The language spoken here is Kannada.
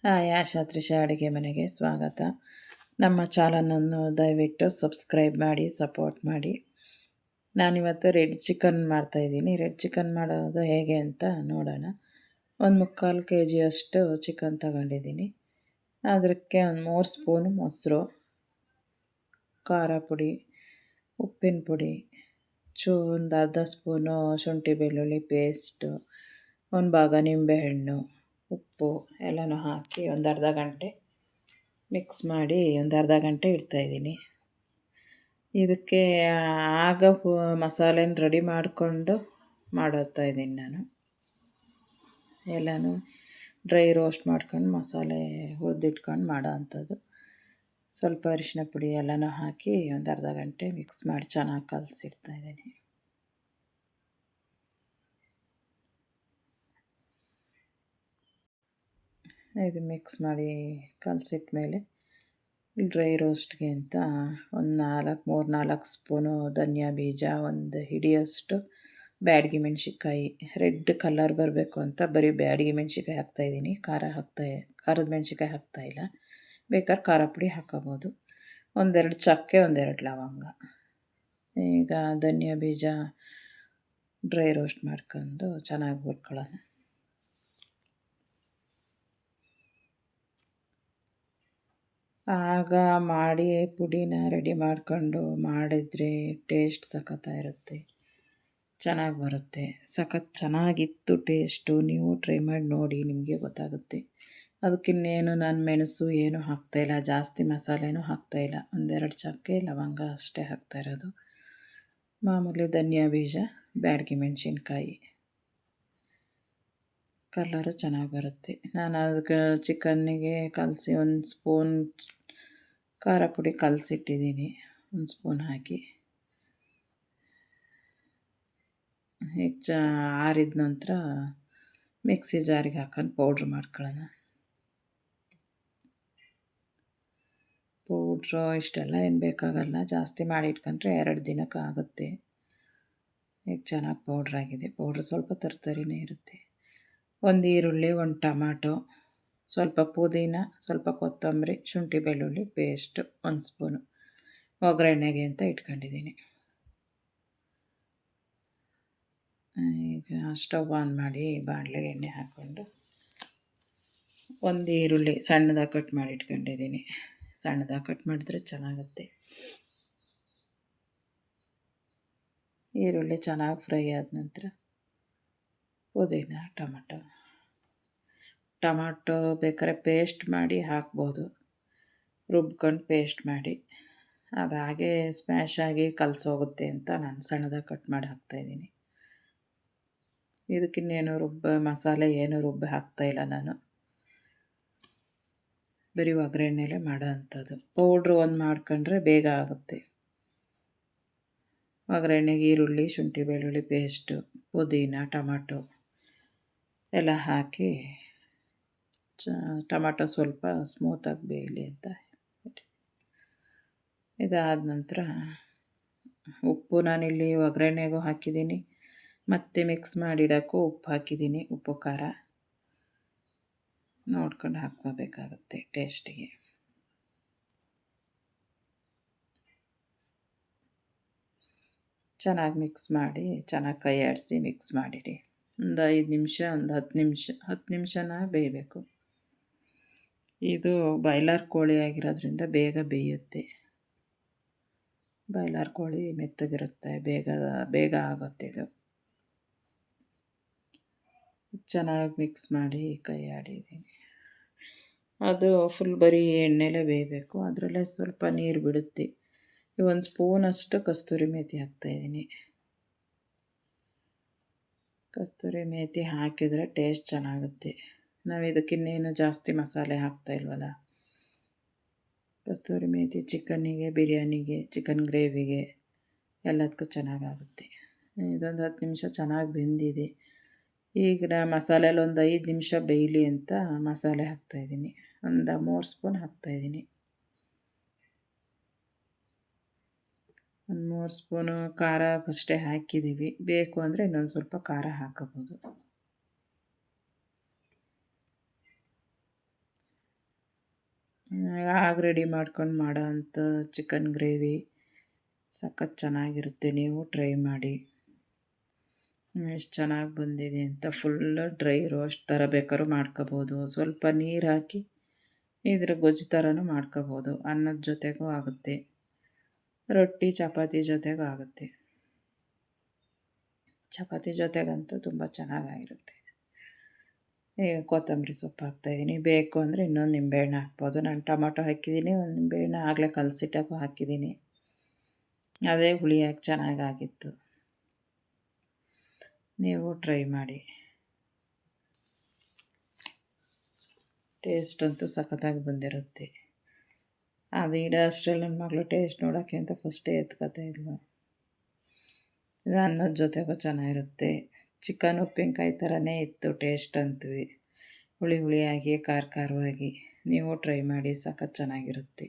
ಹಾಯ್ ಆಶಾ ತ್ರಿಷಾ ಅಡುಗೆ ಮನೆಗೆ ಸ್ವಾಗತ. ನಮ್ಮ ಚಾನಲನ್ನು ದಯವಿಟ್ಟು ಸಬ್ಸ್ಕ್ರೈಬ್ ಮಾಡಿ ಸಪೋರ್ಟ್ ಮಾಡಿ. ನಾನಿವತ್ತು ರೆಡ್ ಚಿಕನ್ ಮಾಡ್ತಾಯಿದ್ದೀನಿ. ರೆಡ್ ಚಿಕನ್ ಮಾಡೋದು ಹೇಗೆ ಅಂತ ನೋಡೋಣ. 1 ಮುಕ್ಕಾಲು KGಯಷ್ಟು ಚಿಕನ್ ತಗೊಂಡಿದ್ದೀನಿ. ಅದಕ್ಕೆ ಒಂದು 3 ಸ್ಪೂನ್ ಮೊಸರು, ಖಾರ ಪುಡಿ, ಉಪ್ಪಿನ ಪುಡಿ, ಒಂದು ಅರ್ಧ ಸ್ಪೂನು ಶುಂಠಿ ಬೆಳ್ಳುಳ್ಳಿ ಪೇಸ್ಟು, ಒಂದು ಭಾಗ ನಿಂಬೆಹಣ್ಣು, ಉಪ್ಪು ಎಲ್ಲನೂ ಹಾಕಿ ಒಂದು ಅರ್ಧ ಗಂಟೆ ಮಿಕ್ಸ್ ಮಾಡಿ ಒಂದು ಅರ್ಧ ಗಂಟೆ ಇಡ್ತಾಯಿದ್ದೀನಿ. ಇದಕ್ಕೆ ಆಗ ಮಸಾಲೆನ ರೆಡಿ ಮಾಡಿಕೊಂಡು ಇದ್ದೀನಿ ನಾನು. ಎಲ್ಲನೂ ಡ್ರೈ ರೋಸ್ಟ್ ಮಾಡ್ಕೊಂಡು ಮಸಾಲೆ ಹುರಿದಿಟ್ಕೊಂಡು ಮಾಡೋ ಅಂಥದ್ದು. ಸ್ವಲ್ಪ ಅರಿಶಿನ ಪುಡಿ ಎಲ್ಲನೂ ಹಾಕಿ ಒಂದು ಅರ್ಧ ಗಂಟೆ ಮಿಕ್ಸ್ ಮಾಡಿ ಚೆನ್ನಾಗಿ ಕಲಸಿಡ್ತಾಯಿದ್ದೀನಿ. ಇದು ಮಿಕ್ಸ್ ಮಾಡಿ ಕಲಸಿಟ್ಟ ಮೇಲೆ ಡ್ರೈ ರೋಸ್ಟ್ಗೆ ಅಂತ ಒಂದು 3-4 ಸ್ಪೂನು ಧನಿಯಾ ಬೀಜ, ಒಂದು ಹಿಡಿಯಷ್ಟು ಬ್ಯಾಡಗಿ ಮೆಣಸಿನ್ಕಾಯಿ, ರೆಡ್ ಕಲರ್ ಬರಬೇಕು ಅಂತ ಬರೀ ಬ್ಯಾಡಗಿ ಮೆಣಸಿನ್ಕಾಯಿ ಹಾಕ್ತಾಯಿದ್ದೀನಿ. ಖಾರದ ಮೆಣಸಿನ್ಕಾಯಿ ಹಾಕ್ತಾಯಿಲ್ಲ. ಬೇಕಾದ್ರೆ ಖಾರ ಪುಡಿ ಹಾಕೋಬೋದು. 1-2 ಚಕ್ಕೆ, 1-2 ಲವಂಗ. ಈಗ ಧನಿಯಾ ಬೀಜ ಡ್ರೈ ರೋಸ್ಟ್ ಮಾಡ್ಕೊಂಡು ಚೆನ್ನಾಗಿ ಹುರ್ಕೊಳ್ಳೋಣ. ಆಗ ಮಾಡಿ ಪುಡಿನ ರೆಡಿ ಮಾಡ್ಕೊಂಡು ಮಾಡಿದರೆ ಟೇಸ್ಟ್ ಸಖತ್ತಾಗಿರುತ್ತೆ, ಚೆನ್ನಾಗಿ ಬರುತ್ತೆ. ಚೆನ್ನಾಗಿತ್ತು ಟೇಸ್ಟು. ನೀವು ಟ್ರೈ ಮಾಡಿ ನೋಡಿ, ನಿಮಗೆ ಗೊತ್ತಾಗುತ್ತೆ. ಅದಕ್ಕಿನ್ನೇನು ನಾನು ಮೆಣಸು ಏನೂ ಹಾಕ್ತಾಯಿಲ್ಲ, ಜಾಸ್ತಿ ಮಸಾಲೆನೂ ಹಾಕ್ತಾಯಿಲ್ಲ. 1-2 ಚಕ್ಕೆ ಲವಂಗ ಅಷ್ಟೇ ಹಾಕ್ತಾಯಿರೋದು. ಮಾಮೂಲಿ ಧನಿಯಾ ಬೀಜ, ಬ್ಯಾಡಗಿ ಮೆಣಸಿನ್ಕಾಯಿ, ಕಲರು ಚೆನ್ನಾಗಿ ಬರುತ್ತೆ. ನಾನು ಅದಕ್ಕೆ ಚಿಕನ್ನಿಗೆ ಕಲಸಿ 1 ಸ್ಪೂನ್ ಖಾರ ಪುಡಿ ಕಲಸಿಟ್ಟಿದ್ದೀನಿ, 1 ಸ್ಪೂನ್ ಹಾಕಿ. ಈಗ ಆರಿದ ನಂತರ ಮಿಕ್ಸಿ ಜಾರಿಗೆ ಹಾಕೊಂಡು ಪೌಡ್ರ್ ಮಾಡ್ಕೊಳ್ಳೋಣ. ಪೌಡ್ರು ಇಷ್ಟೆಲ್ಲ ಏನು ಬೇಕಾಗಲ್ಲ, ಜಾಸ್ತಿ ಮಾಡಿ ಇಟ್ಕೊಂಡ್ರೆ 2 ದಿನಕ್ಕೆ ಆಗುತ್ತೆ. ಈಗ ಚೆನ್ನಾಗಿ ಪೌಡ್ರಾಗಿದೆ. ಪೌಡ್ರ್ ಸ್ವಲ್ಪ ತರ್ತರಿನೇ ಇರುತ್ತೆ. 1 ಈರುಳ್ಳಿ, 1 ಟೊಮಾಟೊ, ಸ್ವಲ್ಪ ಪುದೀನ, ಸ್ವಲ್ಪ ಕೊತ್ತಂಬರಿ, ಶುಂಠಿ ಬೆಳ್ಳುಳ್ಳಿ ಪೇಸ್ಟು 1 ಸ್ಪೂನು ಒಗ್ಗರಣೆಗೆ ಅಂತ ಇಟ್ಕೊಂಡಿದ್ದೀನಿ. ಈಗ ಸ್ಟವ್ ಆನ್ ಮಾಡಿ ಬಾಣಲೆಗೆ ಎಣ್ಣೆ ಹಾಕ್ಕೊಂಡು 1 ಈರುಳ್ಳಿ ಸಣ್ಣದಾಗಿ ಕಟ್ ಮಾಡಿ ಇಟ್ಕೊಂಡಿದ್ದೀನಿ. ಸಣ್ಣದಾಗಿ ಕಟ್ ಮಾಡಿದ್ರೆ ಚೆನ್ನಾಗುತ್ತೆ. ಈರುಳ್ಳಿ ಚೆನ್ನಾಗಿ ಫ್ರೈ ಆದ ನಂತರ ಪುದೀನ, ಟೊಮಾಟೊ ಬೇಕಾದ್ರೆ ಪೇಸ್ಟ್ ಮಾಡಿ ಹಾಕ್ಬೋದು, ರುಬ್ಕೊಂಡು ಪೇಸ್ಟ್ ಮಾಡಿ. ಅದು ಹಾಗೆ ಸ್ಮ್ಯಾಶ್ ಆಗಿ ಕಲಸೋಗುತ್ತೆ ಅಂತ ನಾನು ಸಣ್ಣದಾಗಿ ಕಟ್ ಮಾಡಿ ಹಾಕ್ತಾಯಿದ್ದೀನಿ. ಇದಕ್ಕಿನ್ನೇನು ಮಸಾಲೆ ಏನು ಹಾಕ್ತಾಯಿಲ್ಲ ನಾನು, ಬರೀ ಒಗ್ಗರಣೆಲೇ ಮಾಡೋ ಅಂಥದ್ದು. ಪೌಡ್ರು ಒಂದು ಮಾಡ್ಕೊಂಡ್ರೆ ಬೇಗ ಆಗುತ್ತೆ. ಒಗ್ಗರಣೆಗೆ ಈರುಳ್ಳಿ, ಶುಂಠಿ ಬೆಳ್ಳುಳ್ಳಿ ಪೇಸ್ಟು, ಪುದೀನ, ಟೊಮಾಟೊ ಎಲ್ಲ ಹಾಕಿ ಟೊಮಾಟೊ ಸ್ವಲ್ಪ ಸ್ಮೂತಾಗಿ ಬೇಯಲಿ ಅಂತ. ಇದಾದ ನಂತರ ಉಪ್ಪು ನಾನಿಲ್ಲಿ ಒಗ್ಗರಣೆಗೂ ಹಾಕಿದ್ದೀನಿ, ಮತ್ತು ಮಿಕ್ಸ್ ಮಾಡಿಡೋಕ್ಕೂ ಉಪ್ಪು ಹಾಕಿದ್ದೀನಿ. ಉಪ್ಪು ಖಾರ ನೋಡ್ಕೊಂಡು ಹಾಕ್ಕೋಬೇಕಾಗುತ್ತೆ ಟೇಸ್ಟಿಗೆ. ಚೆನ್ನಾಗಿ ಮಿಕ್ಸ್ ಮಾಡಿ, ಚೆನ್ನಾಗಿ ಕೈ ಆಡಿಸಿ ಮಿಕ್ಸ್ ಮಾಡಿಡಿ. ಒಂದು 5 ನಿಮಿಷ, ಒಂದು 10 ನಿಮಿಷನ ಬೇಯಬೇಕು. ಇದು ಬಾಯ್ಲರ್ ಕೋಳಿ ಆಗಿರೋದ್ರಿಂದ ಬೇಗ ಬೇಯುತ್ತೆ. ಬಾಯ್ಲರ್ ಕೋಳಿ ಮೆತ್ತಗಿರುತ್ತೆ, ಬೇಗ ಆಗುತ್ತೆ ಇದು. ಚೆನ್ನಾಗಿ ಮಿಕ್ಸ್ ಮಾಡಿ ಕೈ ಆಡಿದ್ದೀನಿ. ಅದು ಫುಲ್ ಬರೀ ಎಣ್ಣೆಲೇ ಬೇಯಬೇಕು, ಅದರಲ್ಲೇ ಸ್ವಲ್ಪ ನೀರು ಬಿಡುತ್ತೆ. 1 ಸ್ಪೂನಷ್ಟು ಕಸ್ತೂರಿ ಮೇಥಿ ಹಾಕ್ತಾಯಿದ್ದೀನಿ. ಕಸ್ತೂರಿ ಮೇಥಿ ಹಾಕಿದರೆ ಟೇಸ್ಟ್ ಚೆನ್ನಾಗುತ್ತೆ. ನಾವು ಇದಕ್ಕಿನ್ನೇನು ಜಾಸ್ತಿ ಮಸಾಲೆ ಹಾಕ್ತಾಯಿಲ್ವಲ್ಲ. ಕಸ್ತೂರಿ ಮೇಥಿ ಚಿಕನ್ನಿಗೆ, ಬಿರಿಯಾನಿಗೆ, ಚಿಕನ್ ಗ್ರೇವಿಗೆ ಎಲ್ಲದಕ್ಕೂ ಚೆನ್ನಾಗಾಗುತ್ತೆ. ಇದೊಂದು 10 ನಿಮಿಷ ಚೆನ್ನಾಗಿ ಬೆಂದಿದೆ. ಈಗ ಮಸಾಲೆಯಲ್ಲಿ ಒಂದು 5 ನಿಮಿಷ ಬೇಯಲಿ ಅಂತ ಮಸಾಲೆ ಹಾಕ್ತಾಯಿದ್ದೀನಿ. ಒಂದು 3 ಸ್ಪೂನ್ ಹಾಕ್ತಾಯಿದ್ದೀನಿ. 3 ಸ್ಪೂನು ಖಾರ ಫಸ್ಟೇ ಹಾಕಿದ್ದೀವಿ, ಬೇಕು ಅಂದರೆ ಇನ್ನೊಂದು ಸ್ವಲ್ಪ ಖಾರ ಹಾಕೋಬೋದು. ಆಗ ರೆಡಿ ಮಾಡ್ಕೊಂಡು ಮಾಡೋ ಅಂಥ ಚಿಕನ್ ಗ್ರೇವಿ ಸಖತ್ ಚೆನ್ನಾಗಿರುತ್ತೆ. ನೀವು ಟ್ರೈ ಮಾಡಿ. ಎಷ್ಟು ಚೆನ್ನಾಗಿ ಬಂದಿದೆ ಅಂತ. ಫುಲ್ಲು ಡ್ರೈ ರೋಸ್ಟ್ ಥರ ಬೇಕಾದ್ರೂ ಮಾಡ್ಕೋಬೋದು. ಸ್ವಲ್ಪ ನೀರು ಹಾಕಿ ಇದ್ರ ಗೊಜ್ಜು ಥರನೂ ಮಾಡ್ಕೋಬೋದು. ಅನ್ನದ ಜೊತೆಗೂ ಆಗುತ್ತೆ, ರೊಟ್ಟಿ ಚಪಾತಿ ಜೊತೆಗೂ ಆಗುತ್ತೆ. ಚಪಾತಿ ಜೊತೆಗಂತೂ ತುಂಬ ಚೆನ್ನಾಗಿರುತ್ತೆ. ಈಗ ಕೊತ್ತಂಬರಿ ಸೊಪ್ಪು ಹಾಕ್ತಾಯಿದ್ದೀನಿ. ಬೇಕು ಅಂದರೆ ಇನ್ನೊಂದು ನಿಂಬೆಹಣ್ಣು ಹಾಕ್ಬೋದು. ನಾನು ಟೊಮೊಟೊ ಹಾಕಿದ್ದೀನಿ, ಒಂದು ನಿಂಬೆಹಣ್ಣು ಆಗಲೇ ಕಲಸಿಟ್ಟಾಗೂ ಹಾಕಿದ್ದೀನಿ. ಅದೇ ಹುಳಿಯಾಗಿ ಚೆನ್ನಾಗಾಗಿತ್ತು. ನೀವು ಟ್ರೈ ಮಾಡಿ. ಟೇಸ್ಟ್ ಅಂತೂ ಸಖತ್ತಾಗಿ ಬಂದಿರುತ್ತೆ. ಅದು ಇಡೋ ಅಷ್ಟರಲ್ಲಿ ನನ್ನ ಮಗಳು ಟೇಸ್ಟ್ ನೋಡೋಕ್ಕೆ ಅಂತ ಫಸ್ಟೇ ಎತ್ಕೊತಾ ಇದ್ಲು. ಇದು ಅನ್ನದ ಜೊತೆಗೂ ಚೆನ್ನಾಗಿರುತ್ತೆ. ಚಿಕನ್ ಉಪ್ಪಿನಕಾಯಿ ಥರನೇ ಇತ್ತು ಟೇಸ್ಟ್ ಅಂತೂ. ಹುಳಿ ಹುಳಿಯಾಗಿ ಖಾರವಾಗಿ ನೀವು ಟ್ರೈ ಮಾಡಿ, ಸಖತ್ ಚೆನ್ನಾಗಿರುತ್ತೆ.